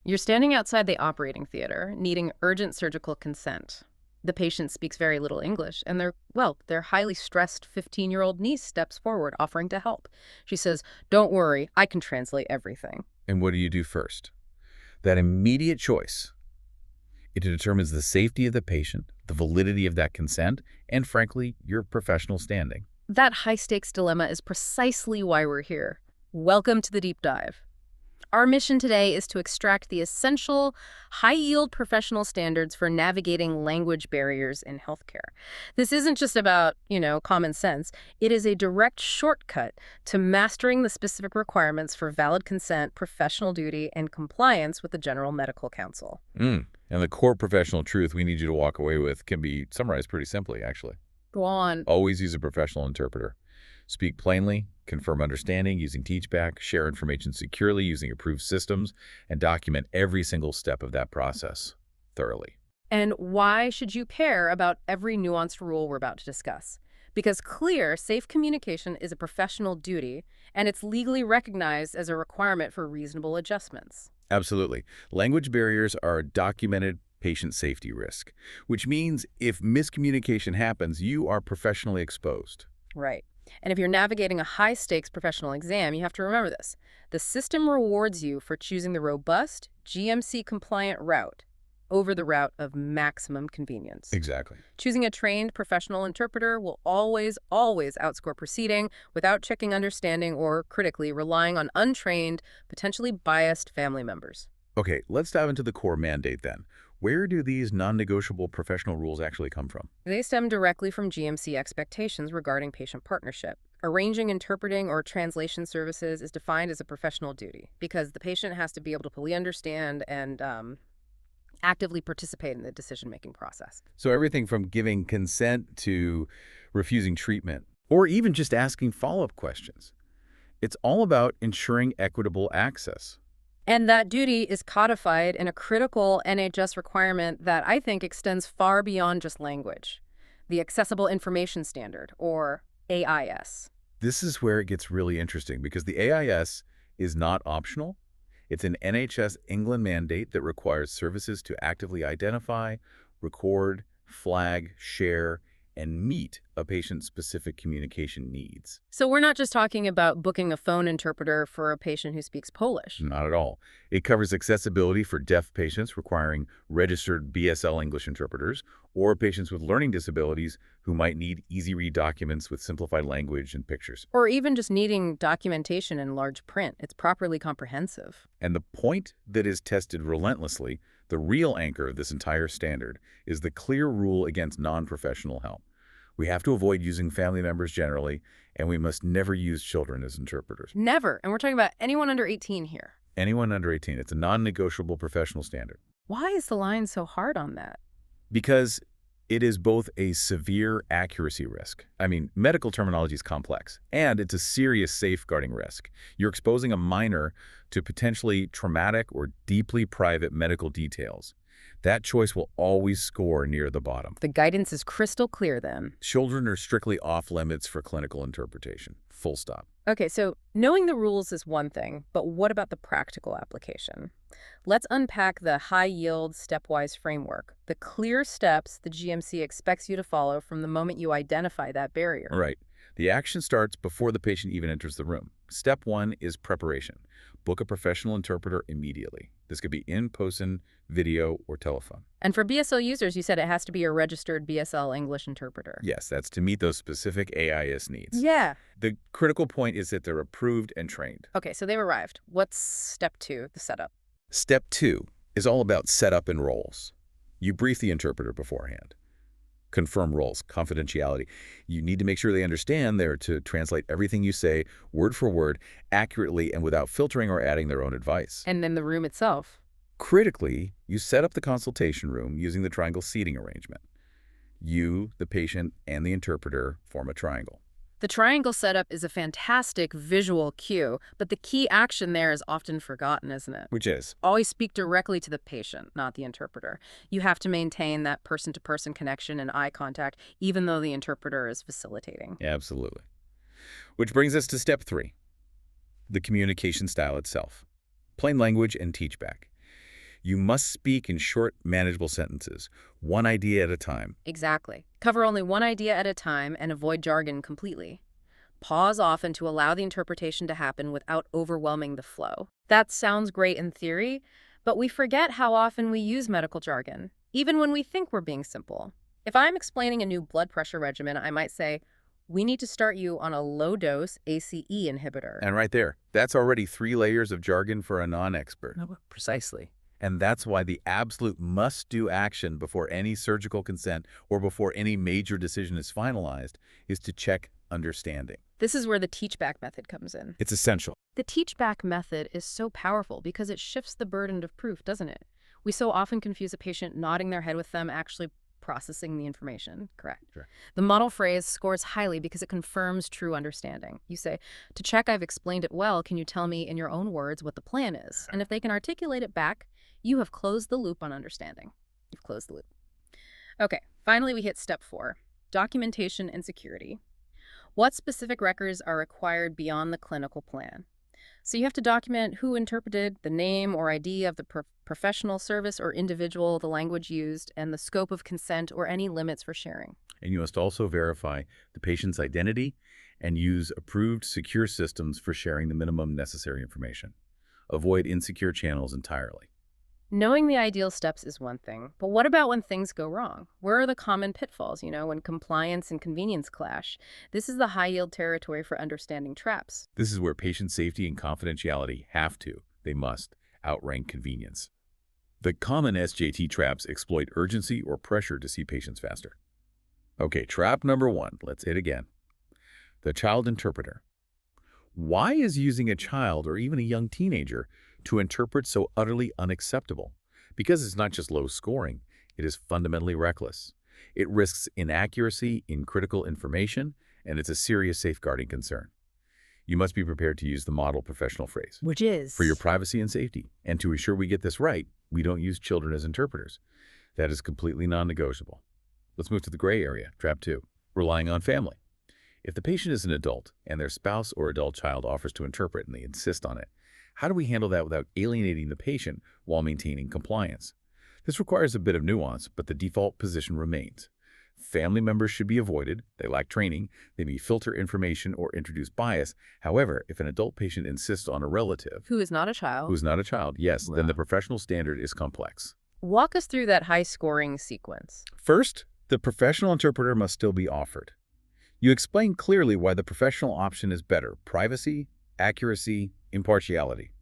You're standing outside the operating theater, needing urgent surgical consent. The patient speaks very little English, and their highly stressed 15-year-old niece steps forward, offering to help. She says, "Don't worry, I can translate everything." And what do you do first? That immediate choice, it determines the safety of the patient, the validity of that consent, and frankly, your professional standing. That high-stakes dilemma is precisely why we're here. Welcome to the deep dive. Our mission today is to extract the essential, high-yield professional standards for navigating language barriers in healthcare. This isn't just about, common sense. It is a direct shortcut to mastering the specific requirements for valid consent, professional duty, and compliance with the General Medical Council. And the core professional truth we need you to walk away with can be summarized pretty simply, actually. Go on. Always use a professional interpreter. Speak plainly, confirm understanding using teachback, share information securely using approved systems, and document every single step of that process thoroughly. And why should you care about every nuanced rule we're about to discuss? Because clear, safe communication is a professional duty, and it's legally recognized as a requirement for reasonable adjustments. Absolutely. Language barriers are a documented patient safety risk, which means if miscommunication happens, you are professionally exposed. Right. And if you're navigating a high-stakes professional exam, you have to remember this. The system rewards you for choosing the robust, GMC-compliant route over the route of maximum convenience. Exactly. Choosing a trained professional interpreter will always outscore proceeding without checking understanding or, critically, relying on untrained, potentially biased family members. Okay, let's dive into the core mandate then. Where do these non-negotiable professional rules actually come from? They stem directly from GMC expectations regarding patient partnership. Arranging, interpreting, or translation services is defined as a professional duty because the patient has to be able to fully understand and actively participate in the decision-making process. So everything from giving consent to refusing treatment, or even just asking follow-up questions. It's all about ensuring equitable access. And that duty is codified in a critical NHS requirement that I think extends far beyond just language, the Accessible Information Standard, or AIS. This is where it gets really interesting because the AIS is not optional. It's an NHS England mandate that requires services to actively identify, record, flag, share, and meet a patient's specific communication needs. So we're not just talking about booking a phone interpreter for a patient who speaks Polish. Not at all. It covers accessibility for deaf patients requiring registered BSL English interpreters, or patients with learning disabilities who might need easy-read documents with simplified language and pictures. Or even just needing documentation in large print. It's properly comprehensive. And the point that is tested relentlessly, the real anchor of this entire standard, is the clear rule against non-professional help. We have to avoid using family members generally, and we must never use children as interpreters. Never. And we're talking about anyone under 18 here. Anyone under 18. It's a non-negotiable professional standard. Why is the line so hard on that? Because it is both a severe accuracy risk. Medical terminology is complex, and it's a serious safeguarding risk. You're exposing a minor to potentially traumatic or deeply private medical details. That choice will always score near the bottom. The guidance is crystal clear then. Children are strictly off limits for clinical interpretation. Full stop. Okay, so knowing the rules is one thing, but what about the practical application? Let's unpack the high-yield stepwise framework, the clear steps the GMC expects you to follow from the moment you identify that barrier. Right. The action starts before the patient even enters the room. Step 1 is preparation. Book a professional interpreter immediately. This could be in-person, video, or telephone. And for BSL users, you said it has to be a registered BSL English interpreter. Yes, that's to meet those specific AIS needs. Yeah. The critical point is that they're approved and trained. Okay, so they've arrived. What's step 2, the setup? Step 2 is all about setup and roles. You brief the interpreter beforehand. Confirm roles, confidentiality. You need to make sure they understand they're to translate everything you say, word for word, accurately and without filtering or adding their own advice. And then the room itself. Critically, you set up the consultation room using the triangle seating arrangement. You, the patient, and the interpreter form a triangle. The triangle setup is a fantastic visual cue, but the key action there is often forgotten, isn't it? Which is? Always speak directly to the patient, not the interpreter. You have to maintain that person-to-person connection and eye contact, even though the interpreter is facilitating. Absolutely. Which brings us to step 3, the communication style itself. Plain language and teachback. You must speak in short, manageable sentences, one idea at a time. Exactly. Cover only one idea at a time and avoid jargon completely. Pause often to allow the interpretation to happen without overwhelming the flow. That sounds great in theory, but we forget how often we use medical jargon, even when we think we're being simple. If I'm explaining a new blood pressure regimen, I might say, we need to start you on a low-dose ACE inhibitor. And right there, that's already 3 layers of jargon for a non-expert. No, precisely. And that's why the absolute must-do action before any surgical consent or before any major decision is finalized is to check understanding. This is where the teach-back method comes in. It's essential. The teach-back method is so powerful because it shifts the burden of proof, doesn't it? We so often confuse a patient nodding their head with them actually processing the information. Correct. Sure. The model phrase scores highly because it confirms true understanding. You say, to check I've explained it well, can you tell me in your own words what the plan is? And if they can articulate it back, you have closed the loop on understanding. You've closed the loop. Okay, finally we hit step 4, documentation and security. What specific records are required beyond the clinical plan? So you have to document who interpreted, the name or ID of the professional service or individual, the language used, and the scope of consent or any limits for sharing. And you must also verify the patient's identity and use approved secure systems for sharing the minimum necessary information. Avoid insecure channels entirely. Knowing the ideal steps is one thing, but what about when things go wrong? Where are the common pitfalls, when compliance and convenience clash? This is the high-yield territory for understanding traps. This is where patient safety and confidentiality they must, outrank convenience. The common SJT traps exploit urgency or pressure to see patients faster. Okay, trap number 1. Let's hit again. The child interpreter. Why is using a child or even a young teenager to interpret so utterly unacceptable? Because it's not just low scoring, it is fundamentally reckless. It risks inaccuracy in critical information, and it's a serious safeguarding concern. You must be prepared to use the model professional phrase. Which is? For your privacy and safety. And to ensure we get this right, we don't use children as interpreters. That is completely non-negotiable. Let's move to the gray area, trap 2, relying on family. If the patient is an adult and their spouse or adult child offers to interpret and they insist on it, how do we handle that without alienating the patient while maintaining compliance? This requires a bit of nuance, but the default position remains. Family members should be avoided. They lack training. They may filter information or introduce bias. However, if an adult patient insists on a relative Who is not a child. Yes, then the professional standard is complex. Walk us through that high-scoring sequence. First, the professional interpreter must still be offered. You explain clearly why the professional option is better: privacy, accuracy, impartiality.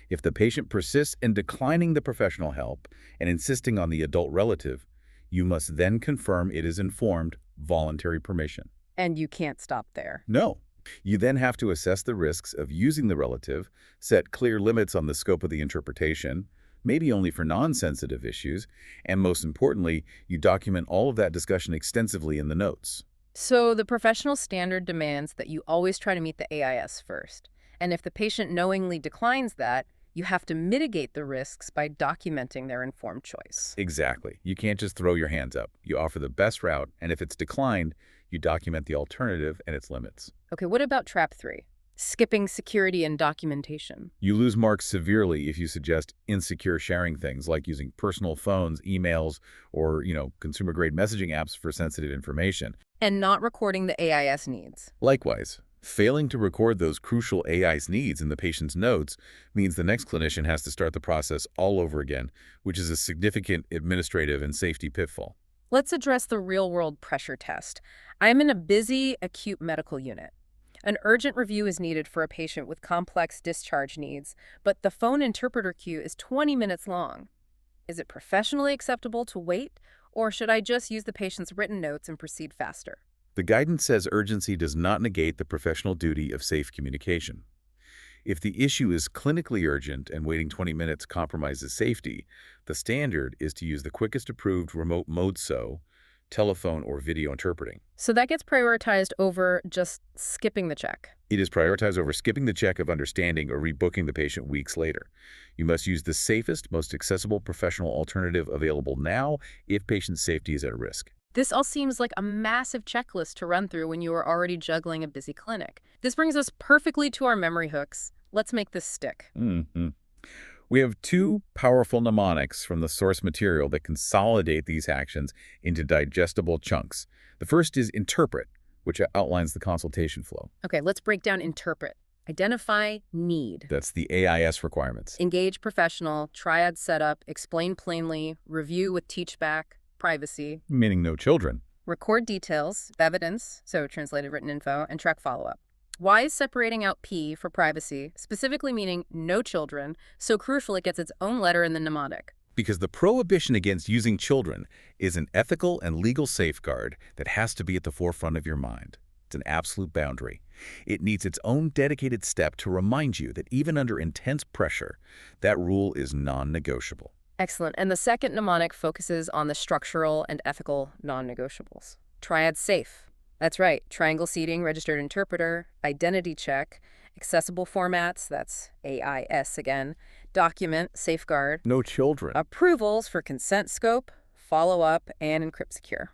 If the patient persists in declining the professional help and insisting on the adult relative, you must then confirm it is informed, voluntary permission. And you can't stop there. No. You then have to assess the risks of using the relative, set clear limits on the scope of the interpretation, maybe only for non-sensitive issues, and most importantly, you document all of that discussion extensively in the notes. So the professional standard demands that you always try to meet the AIS first. And if the patient knowingly declines that, you have to mitigate the risks by documenting their informed choice. Exactly. You can't just throw your hands up. You offer the best route, and if it's declined, you document the alternative and its limits. Okay, what about trap 3? Skipping security and documentation. You lose marks severely if you suggest insecure sharing things like using personal phones, emails, or, consumer-grade messaging apps for sensitive information. And not recording the AIS needs. Likewise, failing to record those crucial AIS needs in the patient's notes means the next clinician has to start the process all over again, which is a significant administrative and safety pitfall. Let's address the real-world pressure test. I'm in a busy acute medical unit. An urgent review is needed for a patient with complex discharge needs, but the phone interpreter queue is 20 minutes long. Is it professionally acceptable to wait, or should I just use the patient's written notes and proceed faster? The guidance says urgency does not negate the professional duty of safe communication. If the issue is clinically urgent and waiting 20 minutes compromises safety, the standard is to use the quickest approved remote mode, so telephone or video interpreting. So that gets prioritized over just skipping the check. It is prioritized over skipping the check of understanding or rebooking the patient weeks later. You must use the safest, most accessible professional alternative available now if patient safety is at risk. This all seems like a massive checklist to run through when you are already juggling a busy clinic. This brings us perfectly to our memory hooks. Let's make this stick. We have two powerful mnemonics from the source material that consolidate these actions into digestible chunks. The first is interpret, which outlines the consultation flow. Okay, let's break down interpret. Identify need. That's the AIS requirements. Engage professional, triad setup, explain plainly, review with teachback, privacy. Meaning no children. Record details, evidence, so translated written info, and track follow-up. Why is separating out P for privacy, specifically meaning no children, so crucial it gets its own letter in the mnemonic? Because the prohibition against using children is an ethical and legal safeguard that has to be at the forefront of your mind. It's an absolute boundary. It needs its own dedicated step to remind you that even under intense pressure, that rule is non-negotiable. Excellent. And the second mnemonic focuses on the structural and ethical non-negotiables. TRIAD-SAFE. That's right. Triangle seating, registered interpreter, identity check, accessible formats, that's AIS again, document, safeguard, No children. approvals for consent scope, follow-up, and encrypt secure.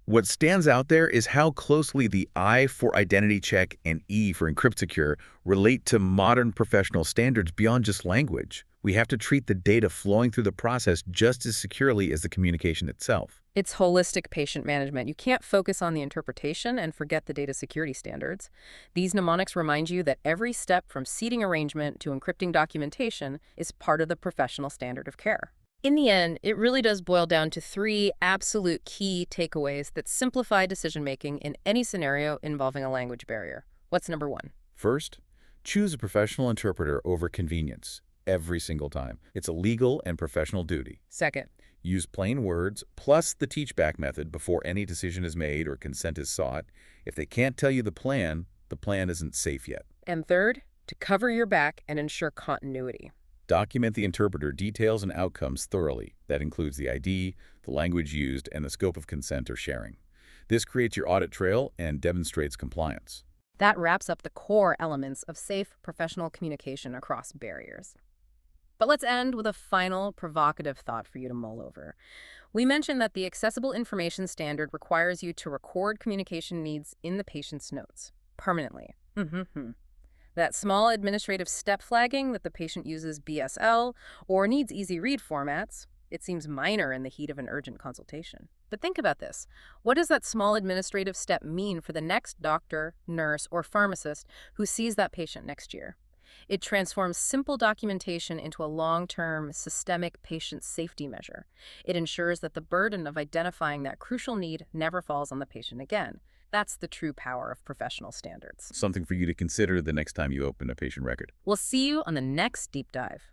What stands out there is how closely the I for identity check and E for encrypt secure relate to modern professional standards beyond just language. We have to treat the data flowing through the process just as securely as the communication itself. It's holistic patient management. You can't focus on the interpretation and forget the data security standards. These mnemonics remind you that every step from seating arrangement to encrypting documentation is part of the professional standard of care. In the end, it really does boil down to three absolute key takeaways that simplify decision-making in any scenario involving a language barrier. What's number one? First, choose a professional interpreter over convenience every single time. It's a legal and professional duty. Second, Use plain words plus the teach-back method before any decision is made or consent is sought. If they can't tell you the plan isn't safe yet. and third, to cover your back and ensure continuity. Document the interpreter details and outcomes thoroughly. That includes the ID, the language used, and the scope of consent or sharing. This creates your audit trail and demonstrates compliance. That wraps up the core elements of safe professional communication across barriers. But let's end with a final provocative thought for you to mull over. We mentioned that the Accessible Information Standard requires you to record communication needs in the patient's notes permanently. That small administrative step flagging that the patient uses BSL or needs easy read formats, it seems minor in the heat of an urgent consultation. But think about this. What does that small administrative step mean for the next doctor, nurse, or pharmacist who sees that patient next year? It transforms simple documentation into a long-term, systemic patient safety measure. It ensures that the burden of identifying that crucial need never falls on the patient again. That's the true power of professional standards. Something for you to consider the next time you open a patient record. We'll see you on the next Deep Dive.